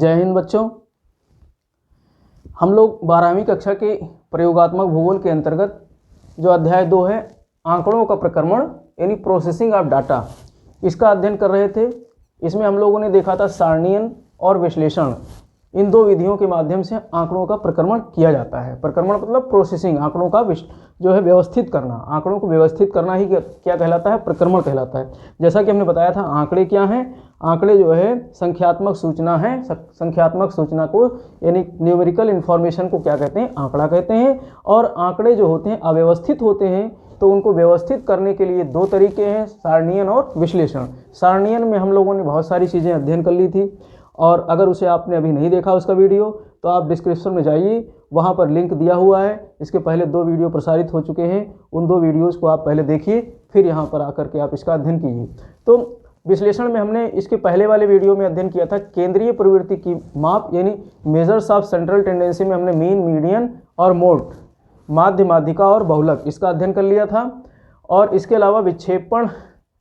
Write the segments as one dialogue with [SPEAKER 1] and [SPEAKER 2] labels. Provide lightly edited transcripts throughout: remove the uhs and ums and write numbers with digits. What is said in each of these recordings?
[SPEAKER 1] जय हिंद बच्चों। हम लोग 12वीं कक्षा के प्रयोगात्मक भूगोल के अंतर्गत जो अध्याय 2 है आंकड़ों का प्रक्रमण यानी प्रोसेसिंग ऑफ डाटा, इसका अध्ययन कर रहे थे। इसमें हम लोगों ने देखा था सारणीयन और विश्लेषण, इन दो विधियों के माध्यम से आंकड़ों का प्रक्रमण किया जाता है। प्रक्रमण मतलब प्रोसेसिंग, आंकड़ों का जो है व्यवस्थित करना, आंकड़ों को व्यवस्थित करना ही क्या कहलाता है, प्रक्रमण कहलाता है। जैसा कि हमने बताया था आंकड़े क्या हैं, आंकड़े जो है संख्यात्मक सूचना है। संख्यात्मक सूचना को यानी न्यूमेरिकल इन्फॉर्मेशन को क्या कहते हैं, आंकड़ा कहते हैं। और आंकड़े जो होते हैं अव्यवस्थित होते हैं, तो उनको व्यवस्थित करने के लिए दो तरीके हैं, सारणीयन और विश्लेषण। सारणीयन में हम लोगों ने बहुत सारी चीज़ें अध्ययन कर ली थी, और अगर उसे आपने अभी नहीं देखा उसका वीडियो, तो आप डिस्क्रिप्शन में जाइए, वहाँ पर लिंक दिया हुआ है। इसके पहले 2 वीडियो प्रसारित हो चुके हैं, उन 2 वीडियोज़ को आप पहले देखिए, फिर यहाँ पर आकर के आप इसका अध्ययन कीजिए। तो विश्लेषण में हमने इसके पहले वाले वीडियो में अध्ययन किया था केंद्रीय प्रवृत्ति की माप यानी मेजर्स ऑफ सेंट्रल टेंडेंसी में हमने मीन, मीडियन और मोड, माध्य, माध्यिका और बहुलक, इसका अध्ययन कर लिया था। और इसके अलावा विक्षेपण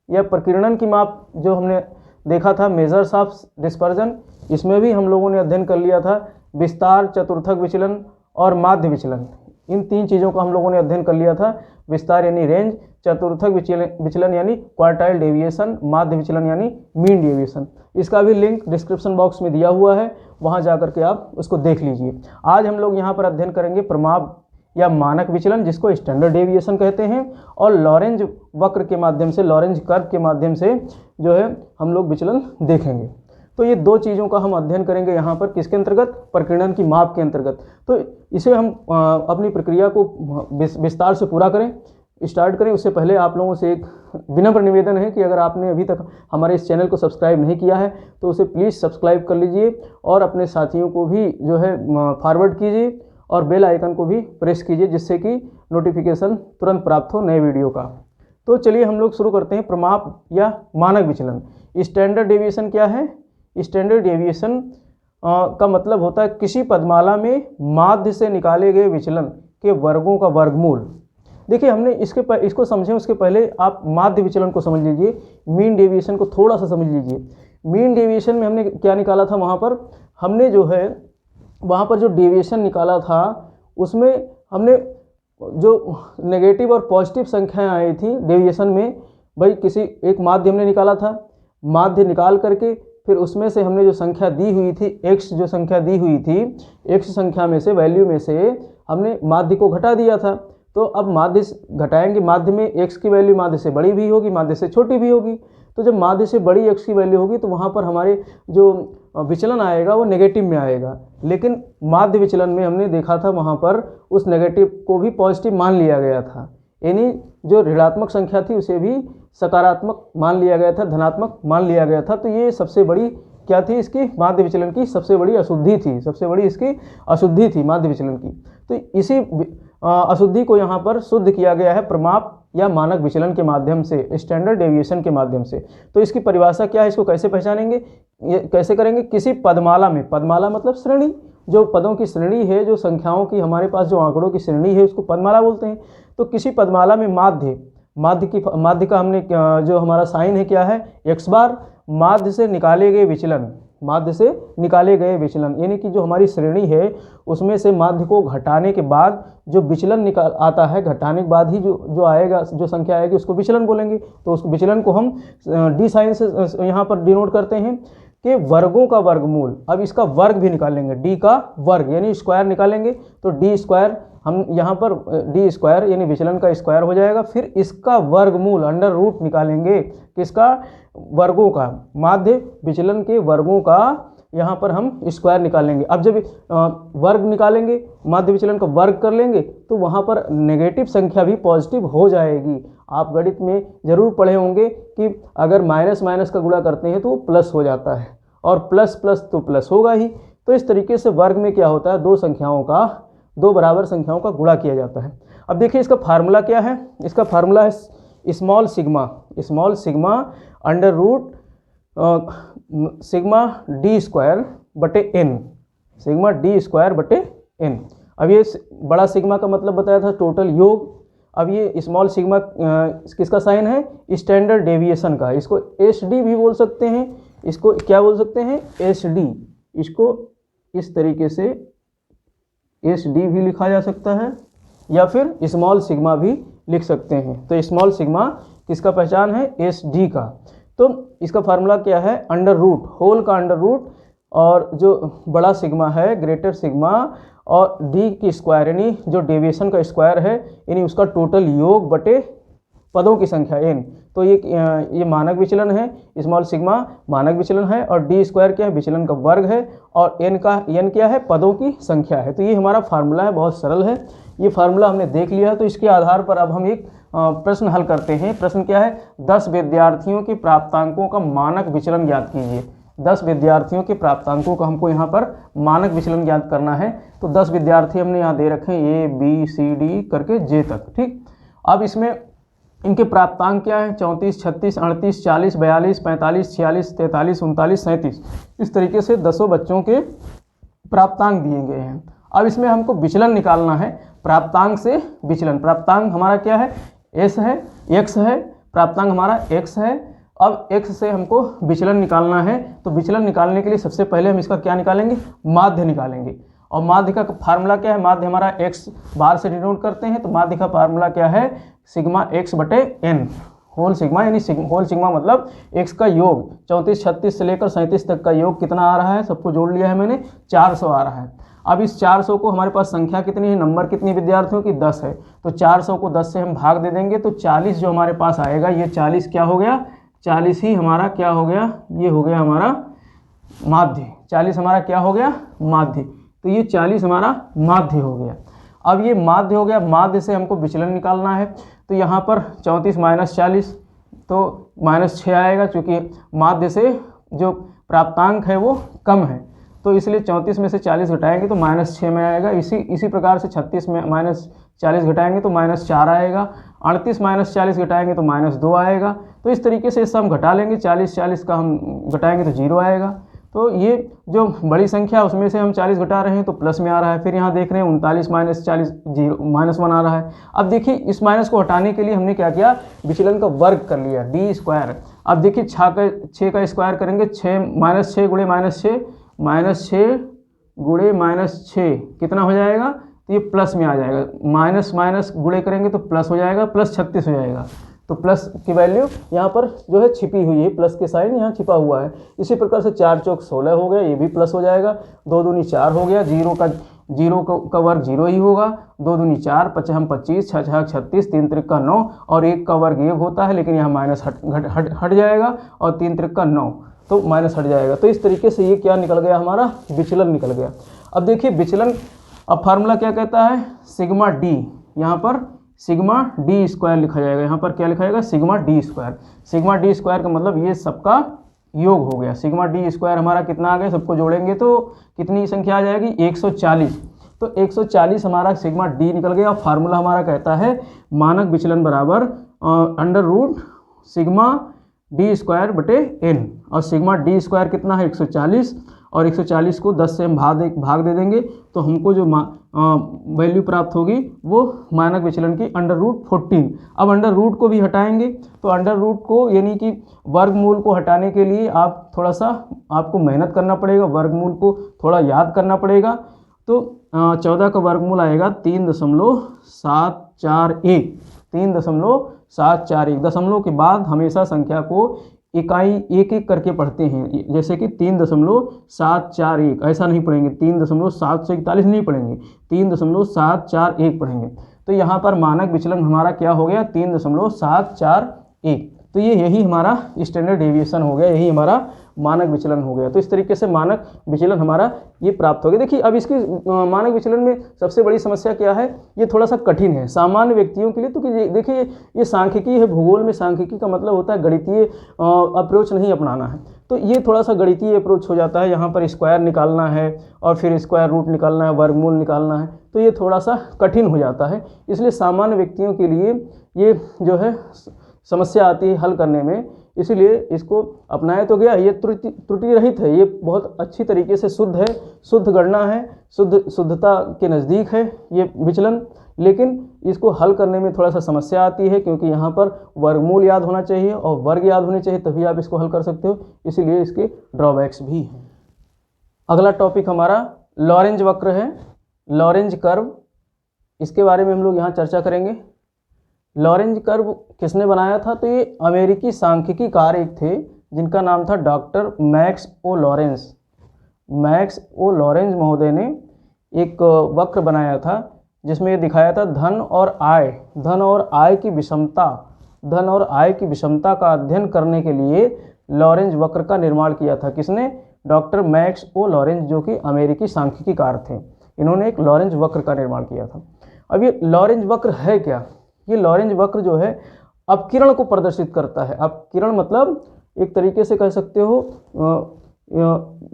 [SPEAKER 1] या प्रकीर्णन की माप जो हमने देखा था मेजर्स ऑफ डिस्पर्जन, इसमें भी हम लोगों ने अध्ययन कर लिया था विस्तार, चतुर्थक विचलन और माध्य विचलन। इन 3 चीज़ों का हम लोगों ने अध्ययन कर लिया था। विस्तार यानी रेंज, चतुर्थक विचलन यानी क्वार्टाइल डेविएशन, माध्य विचलन यानी मीन डेविएशन। इसका भी लिंक डिस्क्रिप्शन बॉक्स में दिया हुआ है, वहाँ जाकर के आप उसको देख लीजिए। आज हम लोग यहाँ पर अध्ययन करेंगे प्रमाप या मानक विचलन, जिसको स्टैंडर्ड डेविएशन कहते हैं, और लॉरेंज वक्र के माध्यम से, लॉरेंज कर्व के माध्यम से जो है हम लोग विचलन देखेंगे। तो ये 2 चीज़ों का हम अध्ययन करेंगे यहाँ पर, किसके अंतर्गत, प्रकीर्णन की माप के अंतर्गत। तो इसे हम अपनी प्रक्रिया को विस्तार से पूरा करें, स्टार्ट करें। उससे पहले आप लोगों से एक विनम्र निवेदन है कि अगर आपने अभी तक हमारे इस चैनल को सब्सक्राइब नहीं किया है तो उसे प्लीज़ सब्सक्राइब कर लीजिए, और अपने साथियों को भी जो है फॉरवर्ड कीजिए, और बेल आइकन को भी प्रेस कीजिए, जिससे कि नोटिफिकेशन तुरंत प्राप्त हो नए वीडियो का। तो चलिए हम लोग शुरू करते हैं। प्रमाप या मानक विचलन। स्टैंडर्ड डेविएशन क्या है? स्टैंडर्ड डेविएशन का मतलब होता है किसी पदमाला में माध्य से निकाले गए विचलन के वर्गों का वर्गमूल। देखिए हमने इसको समझें उसके पहले आप माध्य विचलन को समझ लीजिए, मीन डेविएशन को थोड़ा सा समझ लीजिए। मीन डेविएशन में हमने क्या निकाला था, वहाँ पर हमने जो है वहाँ पर जो डेविएशन निकाला था उसमें हमने जो नेगेटिव और पॉजिटिव संख्याएं आई थी डेविएशन में, भाई किसी एक माध्य हमने निकाला था, माध्य निकाल करके फिर उसमें से हमने जो संख्या दी हुई थी, x जो संख्या दी हुई थी, x संख्या में से, वैल्यू में से हमने माध्य को घटा दिया था। तो अब माध्य घटाएंगे, माध्य में x की वैल्यू माध्य से बड़ी भी होगी, माध्य से छोटी भी होगी। तो जब माध्य से बड़ी x की वैल्यू होगी तो वहाँ पर हमारे जो विचलन आएगा वो नेगेटिव में आएगा। लेकिन माध्य विचलन में हमने देखा था वहाँ पर उस नेगेटिव को भी पॉजिटिव मान लिया गया था, यानी जो ऋणात्मक संख्या थी उसे भी सकारात्मक मान लिया गया था, धनात्मक मान लिया गया था। तो ये सबसे बड़ी क्या थी, इसकी माध्य विचलन की सबसे बड़ी अशुद्धि थी, सबसे बड़ी इसकी अशुद्धि थी माध्य विचलन की। तो इसी अशुद्धि को यहाँ पर शुद्ध किया गया है प्रमाप या मानक विचलन के माध्यम से, स्टैंडर्ड डेविएशन के माध्यम से। तो इसकी परिभाषा क्या है, इसको कैसे पहचानेंगे, ये कैसे करेंगे? किसी पदमाला में, पदमाला मतलब श्रेणी, जो पदों की श्रेणी है, जो संख्याओं की हमारे पास जो आंकड़ों की श्रेणी है उसको पदमाला बोलते हैं। तो किसी पदमाला में माध्य का हमने जो हमारा साइन है क्या है, x बार, माध्य से निकाले गए विचलन, माध्य से निकाले गए विचलन, यानी कि जो हमारी श्रेणी है उसमें से माध्य को घटाने के बाद जो विचलन निकाल आता है, घटाने के बाद ही जो आएगा, जो संख्या आएगी उसको विचलन बोलेंगे। तो उस विचलन को हम डी साइन से यहाँ पर डिनोट करते हैं कि वर्गों का वर्गमूल। अब इसका वर्ग भी निकालेंगे, डी का वर्ग यानी स्क्वायर निकालेंगे, तो डी स्क्वायर हम यहाँ पर डी स्क्वायर यानी विचलन का स्क्वायर हो जाएगा। फिर इसका वर्गमूल अंडर रूट निकालेंगे, किसका, वर्गों का, माध्य विचलन के वर्गों का यहाँ पर हम स्क्वायर निकालेंगे। अब जब वर्ग निकालेंगे, माध्य विचलन का वर्ग कर लेंगे, तो वहाँ पर नेगेटिव संख्या भी पॉजिटिव हो जाएगी। आप गणित में जरूर पढ़े होंगे कि अगर माइनस माइनस का गुणा करते हैं तो वो प्लस हो जाता है, और प्लस प्लस तो प्लस होगा ही। तो इस तरीके से वर्ग में क्या होता है, दो बराबर संख्याओं का गुणा किया जाता है। अब देखिए इसका फार्मूला क्या है, इसका फार्मूला है small sigma under root sigma D square बटे एन, सिग्मा डी स्क्वायर बटे एन। अब ये बड़ा सिग्मा का मतलब बताया था टोटल योग, अब ये स्मॉल सिग्मा किसका साइन है, स्टैंडर्ड डेविएशन का। इसको एस डी भी बोल सकते हैं, इसको क्या बोल सकते हैं, एस डी, इसको इस तरीके से एस डी भी लिखा जा सकता है या फिर स्मॉल सिग्मा भी लिख सकते हैं। तो स्मॉल सिग्मा किसका पहचान है, एस डी का। तो इसका फार्मूला क्या है, अंडर रूट, होल का अंडर रूट और जो बड़ा सिग्मा है ग्रेटर सिग्मा और डी की स्क्वायर यानी जो डेविएशन का स्क्वायर है यानी उसका टोटल योग बटे पदों की संख्या एन। तो ये मानक विचलन है, स्मॉल सिग्मा मानक विचलन है और डी स्क्वायर क्या है, विचलन का वर्ग है और एन क्या है, पदों की संख्या है। तो ये हमारा फार्मूला है, बहुत सरल है। ये फार्मूला हमने देख लिया। तो इसके आधार पर अब हम एक प्रश्न हल करते हैं। प्रश्न क्या है, 10 विद्यार्थियों के प्राप्तांकों का मानक विचलन ज्ञात कीजिए। 10 विद्यार्थियों के प्राप्तांकों का हमको यहाँ पर मानक विचलन ज्ञात करना है। तो 10 विद्यार्थी हमने यहाँ दे रखे हैं, ए बी सी डी करके जे तक, ठीक। अब इसमें इनके प्राप्तांक क्या है, 34, 36, 38, 40, 42, 45, 46, 43, 39, 37। इस तरीके से 10 बच्चों के प्राप्तांक दिए गए हैं। अब इसमें हमको विचलन निकालना है, प्राप्तांक से विचलन। प्राप्तांक हमारा क्या है, एस है, एक्स है, प्राप्तांक हमारा एक्स है। अब एक्स से हमको विचलन निकालना है। तो विचलन निकालने के लिए सबसे पहले हम इसका क्या निकालेंगे, माध्य निकालेंगे। और माध्य का फार्मूला क्या है, माध्य हमारा एक्स बार से डिनोट करते हैं। तो माध्य का फार्मूला क्या है, सिग्मा एक्स बटे एन, होल सिग्मा यानी होल सिग्मा मतलब एक्स का योग। 34, 36 से लेकर 37 तक का योग कितना आ रहा है, सबको जोड़ लिया है मैंने, 400 आ रहा है। अब इस 400 को हमारे पास संख्या कितनी है, नंबर कितनी विद्यार्थियों की, 10 है। तो 400 को 10 से हम भाग दे देंगे तो 40 जो हमारे पास आएगा, ये 40 क्या हो गया, 40 ही हमारा क्या हो गया, ये हो गया हमारा माध्य। 40 हमारा क्या हो गया, माध्य। तो ये 40 हमारा माध्य हो गया। अब ये माध्य हो गया, माध्य से हमको विचलन निकालना है। तो यहाँ पर 34 माइनस 40 तो -6 आएगा, चूँकि माध्य से जो प्राप्तांक है वो कम है। तो इसलिए 34 में से 40 घटाएंगे तो -6 में आएगा। इसी प्रकार से 36 में -40 घटाएंगे तो -4 आएगा। 38 माइनस 40 घटाएंगे तो -2 आएगा। तो इस तरीके से इससे हम घटा लेंगे, 40 का हम घटाएंगे तो 0 आएगा। तो ये जो बड़ी संख्या उसमें से हम 40 घटा रहे हैं तो प्लस में आ रहा है। फिर यहाँ देख रहे हैं 39 माइनस 40 -1 आ रहा है। अब देखिए इस माइनस को हटाने के लिए हमने क्या किया, विचलन का वर्ग कर लिया, डी स्क्वायर। अब देखिए 6 का स्क्वायर करेंगे, 6 -6 गुणे -6 -6 गुणे -6 कितना हो जाएगा, तो ये प्लस में आ जाएगा। माइनस माइनस गुणे करेंगे तो प्लस हो जाएगा, + 36 हो जाएगा। तो प्लस की वैल्यू यहाँ पर जो है छिपी हुई है, प्लस के साइन यहाँ छिपा हुआ है। इसी प्रकार से 4 चौक 16 हो गया, ये भी प्लस हो जाएगा। 2 दूनी 4 हो गया, 0 का वर्ग 0 ही होगा। 2 दूनी 4, 5 हम 25, 6 6 36, 3 त्रिक 9 और 1 का वर्ग 1 होता है, लेकिन यहाँ माइनस हट जाएगा और 3 त्रिक 9 तो माइनस हट जाएगा। तो इस तरीके से ये क्या निकल गया, हमारा विचलन निकल गया। अब देखिए विचलन, अब फार्मूला क्या कहता है, सिग्मा डी, यहाँ पर सिग्मा डी स्क्वायर लिखा जाएगा। यहाँ पर क्या लिखा जाएगा, sigma D square. Sigma D square का मतलब ये सबका योग हो गया। सिग्मा डी स्क्वायर हमारा कितना आ गया, सबको जोड़ेंगे तो कितनी संख्या आ जाएगी, 140। तो 140 हमारा सिग्मा डी निकल गया। और फार्मूला हमारा कहता है मानक विचलन बराबर √ सिग्मा डी स्क्वायर बटे एन। और सिग्मा डी स्क्वायर कितना है, 140, और 140 को 10 से हम भाग दे देंगे तो हमको जो वैल्यू प्राप्त होगी वो मानक विचलन की √14। अब अंडर रूट को भी हटाएंगे तो अंडर रूट को यानी कि वर्गमूल को हटाने के लिए आप थोड़ा सा आपको मेहनत करना पड़ेगा, वर्गमूल को थोड़ा याद करना पड़ेगा। तो 14 का वर्गमूल आएगा 3.741। 3.741 दशमलव के बाद हमेशा संख्या को इकाई एक एक करके पढ़ते हैं। जैसे कि 3.741 ऐसा नहीं पढ़ेंगे, 3.741 नहीं पढ़ेंगे, 3.741 पढ़ेंगे। तो यहाँ पर मानक विचलन हमारा क्या हो गया, 3.741। तो यही हमारा स्टैंडर्ड डेविएशन हो गया, यही हमारा मानक विचलन हो गया। तो इस तरीके से मानक विचलन हमारा ये प्राप्त हो गया। देखिए अब इसकी मानक विचलन में सबसे बड़ी समस्या क्या है, ये थोड़ा सा कठिन है सामान्य व्यक्तियों के लिए। तो देखिए ये सांख्यिकी है, भूगोल में सांख्यिकी का मतलब होता है गणितीय अप्रोच नहीं अपनाना है। तो ये थोड़ा सा गणितीय अप्रोच हो जाता है। यहाँ पर स्क्वायर निकालना है और फिर स्क्वायर रूट निकालना है, वर्गमूल निकालना है, तो ये थोड़ा सा कठिन हो जाता है। इसलिए सामान्य व्यक्तियों के लिए ये जो है समस्या आती है हल करने में, इसलिए इसको अपनाया तो गया। ये त्रुटि रहित है, ये बहुत अच्छी तरीके से शुद्ध है, शुद्ध गणना है, शुद्धता के नज़दीक है ये विचलन। लेकिन इसको हल करने में थोड़ा सा समस्या आती है, क्योंकि यहाँ पर वर्गमूल याद होना चाहिए और वर्ग याद होने चाहिए, तभी आप इसको हल कर सकते हो। इसीलिए इसके ड्रॉबैक्स भी हैं। अगला टॉपिक हमारा लॉरेंज वक्र है, लॉरेंज कर्व। इसके बारे में हम लोग यहाँ चर्चा करेंगे। लॉरेंज कर्व किसने बनाया था? तो ये अमेरिकी सांख्यिकीकार एक थे जिनका नाम था doctor max O Lawrence. Max O Lawrence महोदय ने एक वक्र बनाया था जिसमें ये दिखाया था धन और आय की विषमता, धन और आय की विषमता का अध्ययन करने के लिए लॉरेंज वक्र का निर्माण किया था। किसने? डॉक्टर मैक्स ओ लॉरेंस, जो कि अमेरिकी सांख्यिकीकार थे। इन्होंने एक लॉरेंज वक्र का निर्माण किया था। अब ये लॉरेंज वक्र है क्या? ये लॉरेंज वक्र जो है अपकिरण को प्रदर्शित करता है। अपकिरण मतलब एक तरीके से कह सकते हो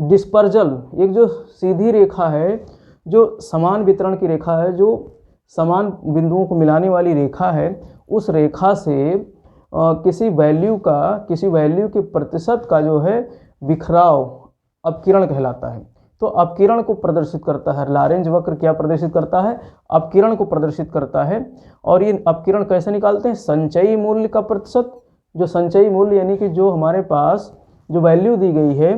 [SPEAKER 1] डिस्पर्जल, एक जो सीधी रेखा है, जो समान वितरण की रेखा है, जो समान बिंदुओं को मिलाने वाली रेखा है, उस रेखा से किसी वैल्यू के प्रतिशत का जो है बिखराव अपकिरण कहलाता है। तो अपकिरण को प्रदर्शित करता है। लॉरेंज वक्र क्या प्रदर्शित करता है? अपकिरण को प्रदर्शित करता है। और ये अपकिरण कैसे निकालते हैं? संचयी मूल्य का प्रतिशत, जो संचयी मूल्य यानी कि जो हमारे पास जो वैल्यू दी गई है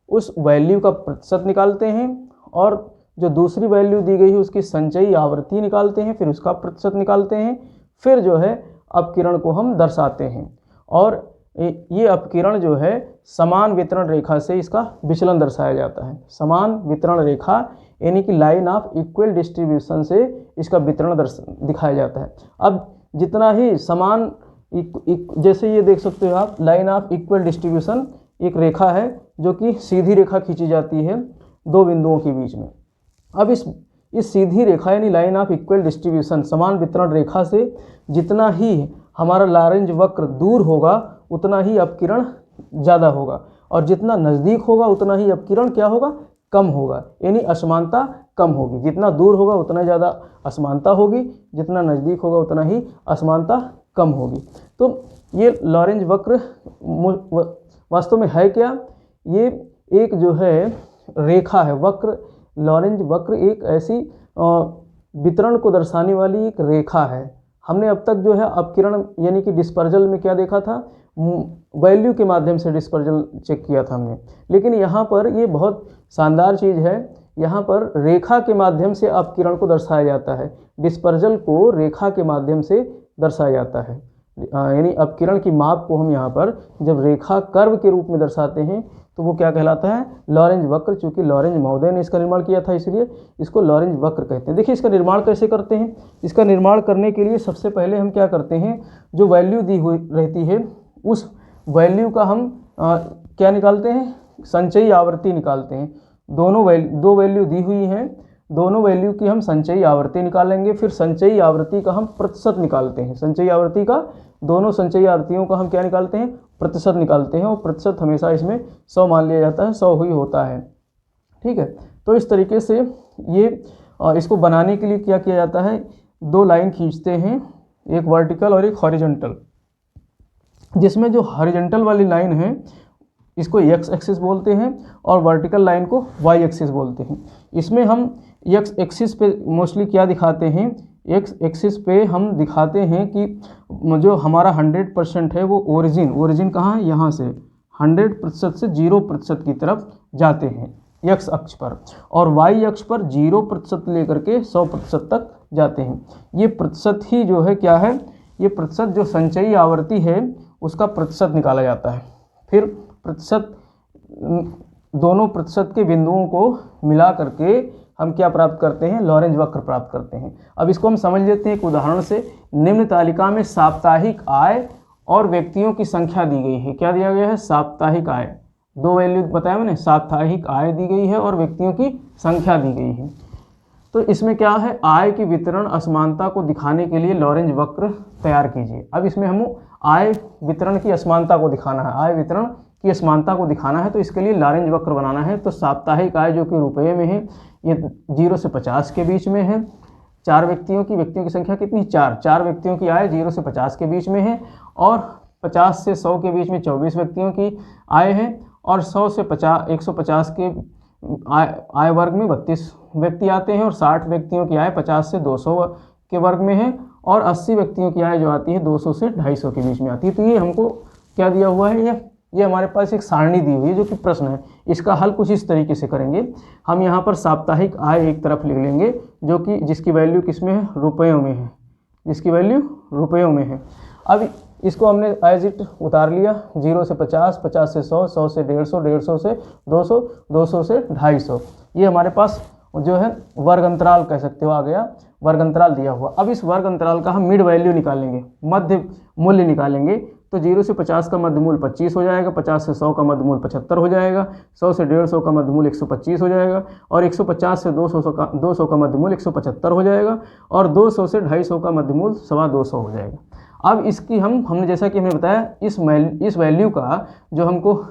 [SPEAKER 1] उस वैल्यू का प्रतिशत निकालते हैं, और जो दूसरी वैल्यू दी गई है उसकी संचयी आवृत्ति निकालते हैं, फिर उसका प्रतिशत निकालते हैं, फिर जो है अपकिरण को हम दर्शाते हैं। और ये अपकिरण जो है समान वितरण रेखा से इसका विचलन दर्शाया जाता है। समान वितरण रेखा यानी कि लाइन ऑफ इक्वल डिस्ट्रीब्यूशन से इसका वितरण दिखाया जाता है। अब जितना ही समान जैसे ये देख सकते हो आप, लाइन ऑफ इक्वल डिस्ट्रीब्यूशन एक रेखा है जो कि सीधी रेखा खींची जाती है दो बिंदुओं के बीच में। अब इस सीधी रेखा यानी लाइन ऑफ इक्वल डिस्ट्रीब्यूशन, समान वितरण रेखा से जितना ही हमारा लॉरेंज वक्र दूर होगा उतना ही अपकिरण ज़्यादा होगा, और जितना नज़दीक होगा उतना ही अपकिरण क्या होगा? कम होगा, यानी असमानता कम होगी। जितना दूर होगा उतना ज़्यादा असमानता होगी, जितना नज़दीक होगा उतना ही असमानता कम होगी। तो ये लॉरेंज वक्र वास्तव में है क्या? ये एक जो है रेखा है, वक्र। लॉरेंज वक्र एक ऐसी वितरण को दर्शाने वाली एक रेखा है। हमने अब तक जो है अपकिरण यानी कि डिस्पर्जल में क्या देखा था? वैल्यू के माध्यम से डिस्पर्जल चेक किया था हमने, लेकिन यहाँ पर ये बहुत शानदार चीज़ है। यहाँ पर रेखा के माध्यम से अपकिरण को दर्शाया जाता है, डिस्पर्जल को रेखा के माध्यम से दर्शाया जाता है। यानी अपकिरण की माप को हम यहाँ पर जब रेखा कर्व के रूप में दर्शाते हैं तो वो क्या कहलाता है? लॉरेंज वक्र। चूँकि लॉरेंज महोदय ने इसका निर्माण किया था इसलिए इसको लॉरेंज वक्र कहते हैं। देखिए इसका निर्माण कैसे करते हैं। इसका निर्माण करने के लिए सबसे पहले हम क्या करते हैं, जो वैल्यू दी हुई रहती है उस वैल्यू का हम क्या निकालते हैं? संचयी आवृत्ति निकालते हैं। दो वैल्यू दी हुई हैं, दोनों वैल्यू की हम संचयी आवृत्ति निकालेंगे, फिर संचयी आवृत्ति का हम प्रतिशत निकालते हैं। संचयी आवृत्ति का, दोनों संचयी आवृत्तियों का हम क्या निकालते हैं? प्रतिशत निकालते हैं, और प्रतिशत हमेशा इसमें 100 मान लिया जाता है, 100 ही होता है। ठीक है, तो इस तरीके से ये इसको बनाने के लिए क्या किया जाता है? दो लाइन खींचते हैं, एक वर्टिकल और एक हॉरिजॉन्टल, जिसमें जो हॉरिजॉन्टल वाली लाइन है इसको एक्स एक्सिस बोलते हैं और वर्टिकल लाइन को वाई एक्सिस बोलते हैं। इसमें हम एक्स एक्सिस पे मोस्टली क्या दिखाते हैं? एक्स एक्सिस पे हम दिखाते हैं कि जो हमारा 100% है वो ओरिजिन कहाँ है? यहाँ से 100% से 0% की तरफ जाते हैं एक्स अक्ष पर, और वाई अक्ष पर 0% लेकर के 100% तक जाते हैं। ये प्रतिशत ही जो है क्या है? ये प्रतिशत जो संचयी आवृत्ति है उसका प्रतिशत निकाला जाता है। फिर प्रतिशत, दोनों प्रतिशत के बिंदुओं को मिला करके हम क्या प्राप्त करते हैं? लॉरेंज वक्र प्राप्त करते हैं। अब इसको हम समझ लेते हैं एक उदाहरण से। निम्न तालिका में साप्ताहिक आय और व्यक्तियों की संख्या दी गई है। क्या दिया गया है? साप्ताहिक आय। दो वैल्यू बताया मैंने, साप्ताहिक आय दी गई है और व्यक्तियों की संख्या दी गई है। तो इसमें क्या है? आय की वितरण असमानता को दिखाने के लिए लॉरेंज वक्र तैयार कीजिए। अब इसमें हम आय वितरण की असमानता को दिखाना है, आय वितरण की असमानता को दिखाना है, तो इसके लिए लॉरेंज वक्र बनाना है। तो साप्ताहिक आय जो कि रुपये में है, ये 0 से 50 के बीच में है। व्यक्तियों की संख्या कितनी? 4 व्यक्तियों की आय 0 से 50 के बीच में है, और 50 से 100 के बीच में 24 व्यक्तियों की आय है, और 100 से 150 के आय वर्ग में 32 व्यक्ति आते हैं, और 60 व्यक्तियों की आय 50 से 200 के वर्ग में है, और 80 व्यक्तियों की आय जो आती है 200 से 250 के बीच में आती है। तो ये हमको क्या दिया हुआ है? ये ये हमारे पास एक सारणी दी हुई है जो कि प्रश्न है। इसका हल कुछ इस तरीके से करेंगे। हम यहाँ पर साप्ताहिक आय एक तरफ लिख लेंगे, जो कि जिसकी वैल्यू किस में है, रुपयों में है, जिसकी वैल्यू रुपयों में है। अब इसको हमने एज इट उतार लिया, 0 से 50, 50 से 100, 100 से 150, 150 से 200, 200 से 250। ये हमारे पास जो है वर्ग अंतराल कह सकते हो आ गया, वर्ग अंतराल दिया हुआ। अब इस वर्ग अंतराल का हम मिड वैल्यू निकालेंगे, मध्य मूल्य निकालेंगे। तो 0 से 50 का मध्य मूल्य 25 हो जाएगा, 50 से 100 का मध्य मूल्य 75 हो जाएगा, 100 से 150 का मध्य मूल्य 125 हो जाएगा, और 150 से 200 का मध्य मूल्य 175 हो जाएगा, और 200 से 250 का मध्य मूल्य 225 हो जाएगा। अब इसकी हमने जैसा कि हमने बताया, इस वैल्यू का जो हमको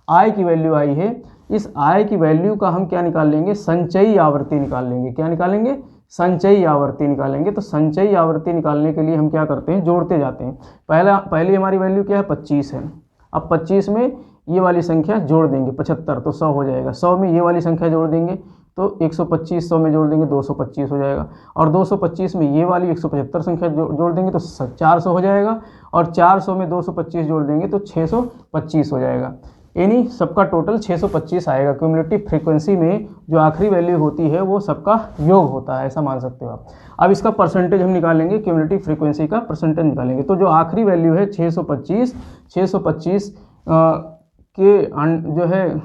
[SPEAKER 1] आय की वैल्यू आई है, इस आय की वैल्यू का हम क्या निकाल लेंगे, संचयी आवर्ती निकाल लेंगे। क्या निकालेंगे, संचयी आवर्ती निकालेंगे। तो संचयी आवर्ती निकालने के लिए हम क्या करते हैं, जोड़ते जाते हैं। पहली हमारी वैल्यू क्या है, 25 है। अब 25 में ये वाली संख्या जोड़ देंगे, 75, तो 100 हो जाएगा। 100 में ये वाली संख्या जोड़ देंगे तो 125, 100 में जोड़ देंगे 225 हो जाएगा, और 225 में ये वाली 175 संख्या जोड़ देंगे तो 400 हो जाएगा, और 400 में 225 जोड़ देंगे तो 625 हो जाएगा। यानी सबका टोटल 625 आएगा। क्यूमुलेटिव फ्रीक्वेंसी में जो आखिरी वैल्यू होती है वो सबका योग होता है, ऐसा मान सकते हो आप। अब इसका परसेंटेज हम निकालेंगे, क्यूमुलेटिव फ्रीक्वेंसी का परसेंटेज निकालेंगे। तो जो आखिरी वैल्यू है 625 के जो है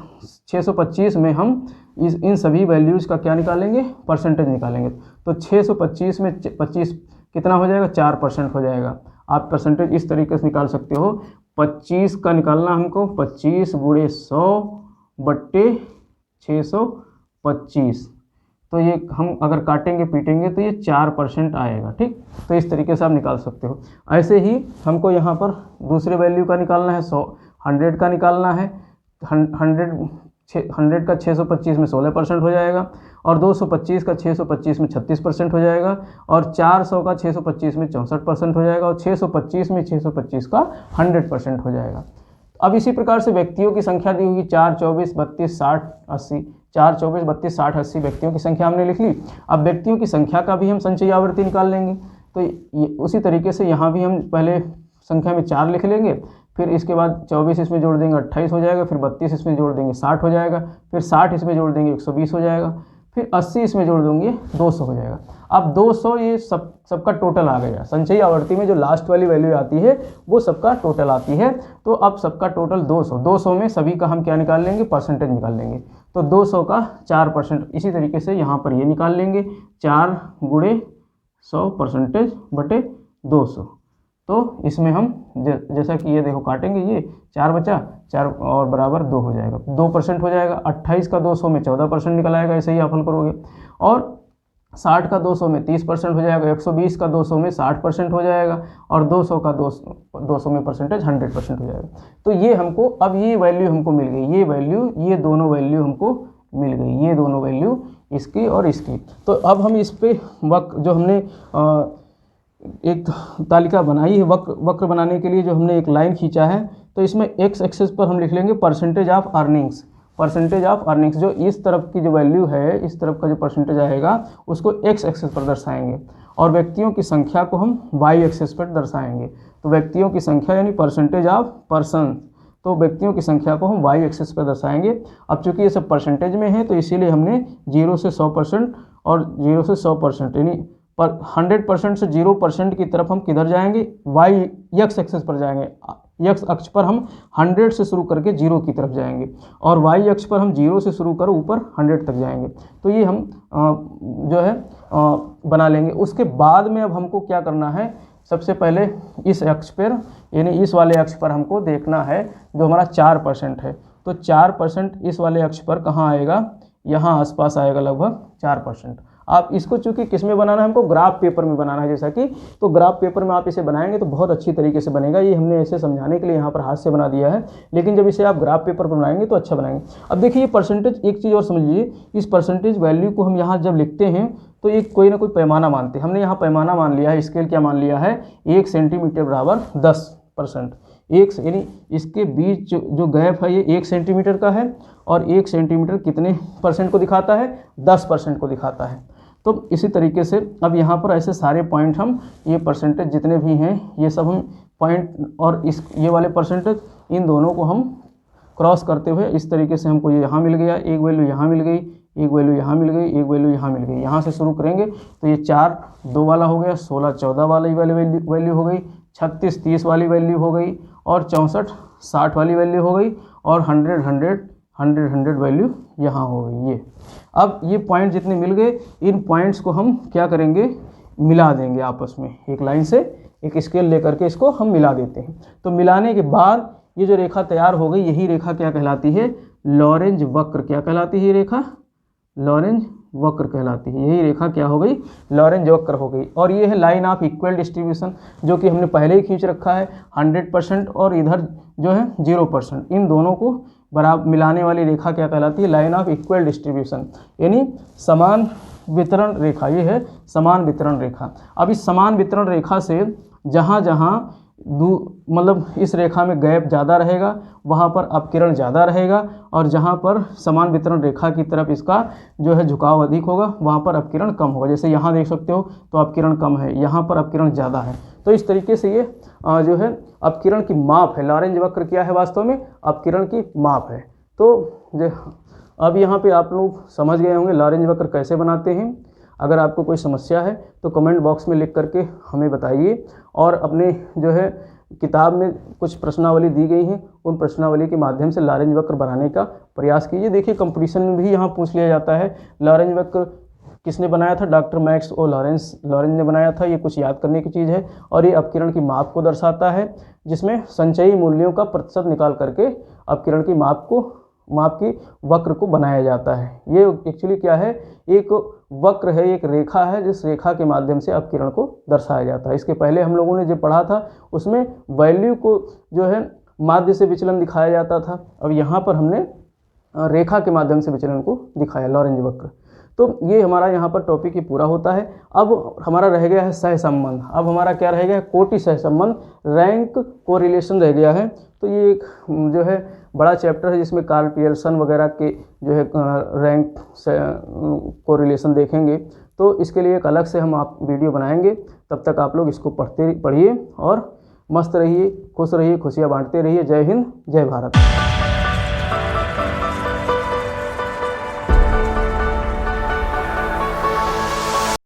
[SPEAKER 1] 625 में हम इन सभी वैल्यूज़ का क्या निकालेंगे, परसेंटेज निकालेंगे। तो 625 में 25 कितना हो जाएगा, 4% हो जाएगा। आप परसेंटेज इस तरीके से निकाल सकते हो। 25 का निकालना हमको, 25 गुणे 100 बट्टे 625, तो ये हम अगर काटेंगे पीटेंगे तो ये 4% आएगा। ठीक, तो इस तरीके से आप निकाल सकते हो। ऐसे ही हमको यहाँ पर दूसरे वैल्यू का निकालना है, 100 का निकालना है। 100 का 625 में 16% हो जाएगा, और 225 का 625 में 36% हो जाएगा, और 400 का 625 में 64% हो जाएगा, और 625 में 625 का 100% हो जाएगा। अब इसी प्रकार से व्यक्तियों की संख्या दी होगी 4, 24, 32, 60, 80। 4, 24, 32, 60, 80 व्यक्तियों की संख्या हमने लिख ली। अब व्यक्तियों की संख्या का भी हम संचयी आवर्ती निकाल लेंगे। तो उसी तरीके से यहाँ भी हम पहले संख्या में 4 लिख लेंगे, फिर इसके बाद 24 इसमें जोड़ देंगे 28 हो जाएगा, फिर 32 इसमें जोड़ देंगे 60 हो जाएगा, फिर 60 इसमें जोड़ देंगे 120 हो जाएगा, फिर 80 इसमें जोड़ देंगे 200 हो जाएगा। अब 200 ये सबका टोटल आ गया। संचयी आवर्ती में जो लास्ट वाली वैल्यू आती है वो सबका टोटल आती है। तो अब सबका टोटल 200 में सभी का हम क्या निकाल लेंगे, परसेंटेज निकाल लेंगे। तो 200 का 4%। इसी तरीके से यहाँ पर ये निकाल लेंगे, 4 गुणे 100 परसेंटेज बटे 200। तो इसमें हम जैसा कि ये देखो काटेंगे, ये 4 बचा, 4 और बराबर 2 हो जाएगा, 2% हो जाएगा। 28 का 200 में 14% निकल आएगा, ऐसे ही आप हल करोगे। और 60 का 200 में 30% हो जाएगा, 120 का 200 में 60% हो जाएगा, और 200 का 200 में परसेंटेज 100% हो जाएगा। तो ये हमको, अब ये वैल्यू हमको मिल गई, ये दोनों वैल्यू हमको मिल गई, ये दोनों वैल्यू इसकी और इसकी। तो अब हम इस पे जो हमने एक तालिका बनाई है, वक्र बनाने के लिए जो हमने एक लाइन खींचा है, तो इसमें एक्स एक्सिस पर हम लिख लेंगे percentage of earnings. Percentage of earnings, जो इस तरफ की जो वैल्यू है, इस तरफ का जो परसेंटेज आएगा उसको एक्स एक्सिस पर दर्शाएंगे, और व्यक्तियों की संख्या को हम वाई एक्सिस पर दर्शाएंगे। तो व्यक्तियों की संख्या यानी परसेंटेज ऑफ पर्सन, तो व्यक्तियों की संख्या को हम वाई एक्सिस पर दर्शाएंगे। अब चूंकि ये सब परसेंटेज में है तो इसीलिए हमने 0 से 100% और 0 से 100% यानी पर 100% से 0% की तरफ हम किधर जाएंगे, वाई एक्स एक्सिस पर जाएंगे। एक्स अक्ष पर हम 100 से शुरू करके 0 की तरफ जाएंगे, और वाई अक्ष पर हम 0 से शुरू कर ऊपर 100 तक जाएंगे। तो ये हम जो है बना लेंगे। उसके बाद में अब हमको क्या करना है, सबसे पहले इस अक्ष पर यानी इस वाले अक्ष पर हमको देखना है जो हमारा 4% है। तो 4% इस वाले अक्ष पर कहाँ आएगा, यहाँ आसपास आएगा लगभग 4%। आप इसको चूंकि किस में बनाना है, हमको ग्राफ पेपर में बनाना है जैसा कि, तो ग्राफ पेपर में आप इसे बनाएंगे तो बहुत अच्छी तरीके से बनेगा। ये हमने ऐसे समझाने के लिए यहाँ पर हाथ से बना दिया है, लेकिन जब इसे आप ग्राफ पेपर पर बनाएंगे तो अच्छा बनाएंगे। अब देखिए ये परसेंटेज, एक चीज़ और समझ लीजिए, इस परसेंटेज वैल्यू को हम यहाँ जब लिखते हैं तो एक कोई ना कोई पैमाना मानते हैं। हमने यहाँ पैमाना मान लिया है, स्केल क्या मान लिया है, 1 सेंटीमीटर बराबर 10%। एक यानी इसके बीच जो गैप है ये 1 सेंटीमीटर का है, और 1 सेंटीमीटर कितने परसेंट को दिखाता है, 10% को दिखाता है। तो इसी तरीके से अब यहाँ पर ऐसे सारे पॉइंट हम, ये परसेंटेज जितने भी हैं ये सब हम पॉइंट, और ये वाले परसेंटेज, इन दोनों को हम क्रॉस करते हुए इस तरीके से हमको ये यहाँ मिल गया, एक वैल्यू यहाँ मिल गई, एक वैल्यू यहाँ मिल गई, एक वैल्यू यहाँ मिल गई। यहाँ से शुरू करेंगे तो ये 4 2 वाला हो गया, 16 14 वाली वैल्यू हो गई, 36 30 वाली वैल्यू हो गई, और 64 60 वाली वैल्यू हो गई, और 100 वैल्यू यहाँ हो गई। ये अब ये पॉइंट जितने मिल गए, इन पॉइंट्स को हम क्या करेंगे, मिला देंगे आपस में, एक लाइन से एक स्केल लेकर के इसको हम मिला देते हैं। तो मिलाने के बाद ये जो रेखा तैयार हो गई, यही रेखा क्या कहलाती है, लॉरेंज वक्र। क्या कहलाती है ये रेखा, लॉरेंज वक्र कहलाती है। यही रेखा क्या हो गई, लॉरेंज वक्र हो गई। और ये है लाइन ऑफ इक्वल डिस्ट्रीब्यूशन, जो कि हमने पहले ही खींच रखा है, 100% और इधर जो है 0%। इन दोनों को बराबर मिलाने वाली रेखा क्या कहलाती है, लाइन ऑफ इक्वल डिस्ट्रीब्यूशन, यानी समान वितरण रेखा। ये है समान वितरण रेखा। अब इस समान वितरण रेखा से जहाँ जहाँ मतलब इस रेखा में गैप ज़्यादा रहेगा, वहाँ पर अपकिरण ज़्यादा रहेगा, और जहाँ पर समान वितरण रेखा की तरफ इसका जो है झुकाव अधिक होगा, वहाँ पर अपकिरण कम होगा। जैसे यहाँ देख सकते हो तो अपकिरण कम है, यहाँ पर अपकिरण ज़्यादा है। तो इस तरीके से ये जो है अपकिरण की माप है। लॉरेंज वक्र क्या है, वास्तव में अपकिरण की माप है। तो अब यहाँ पे आप लोग समझ गए होंगे लॉरेंज वक्र कैसे बनाते हैं। अगर आपको कोई समस्या है तो कमेंट बॉक्स में लिख करके हमें बताइए, और अपने जो है किताब में कुछ प्रश्नावली दी गई हैं, उन प्रश्नावली के माध्यम से लॉरेंज वक्र बनाने का प्रयास कीजिए। देखिए कंपटीशन में भी यहाँ पूछ लिया जाता है, लॉरेंज वक्र किसने बनाया था, डॉक्टर मैक्स ओ लॉरेंज ने बनाया था। ये कुछ याद करने की चीज़ है। और ये अपकिरण की माप को दर्शाता है, जिसमें संचयी मूल्यों का प्रतिशत निकाल करके अपकिरण की माप की वक्र को बनाया जाता है। ये एक्चुअली क्या है, एक वक्र है, एक रेखा है, जिस रेखा के माध्यम से अपकिरण को दर्शाया जाता है। इसके पहले हम लोगों ने जो पढ़ा था उसमें वैल्यू को जो है माध्य से विचलन दिखाया जाता था। अब यहाँ पर हमने रेखा के माध्यम से विचलन को दिखाया, लॉरेंज वक्र। तो ये हमारा यहाँ पर टॉपिक ही पूरा होता है। अब हमारा रह गया है सहसंबंध। अब हमारा क्या रह गया है, कोटि सहसंबंध, रैंक कोरिलेशन रह गया है। तो ये एक जो है बड़ा चैप्टर है, जिसमें कार्ल पियर्सन वगैरह के जो है रैंक कोरिलेशन देखेंगे। तो इसके लिए एक अलग से हम आप वीडियो बनाएंगे। तब तक आप लोग इसको पढ़िए और मस्त रहिए, खुश रहिए, खुशियाँ बांटते रहिए। जय हिंद, जय भारत।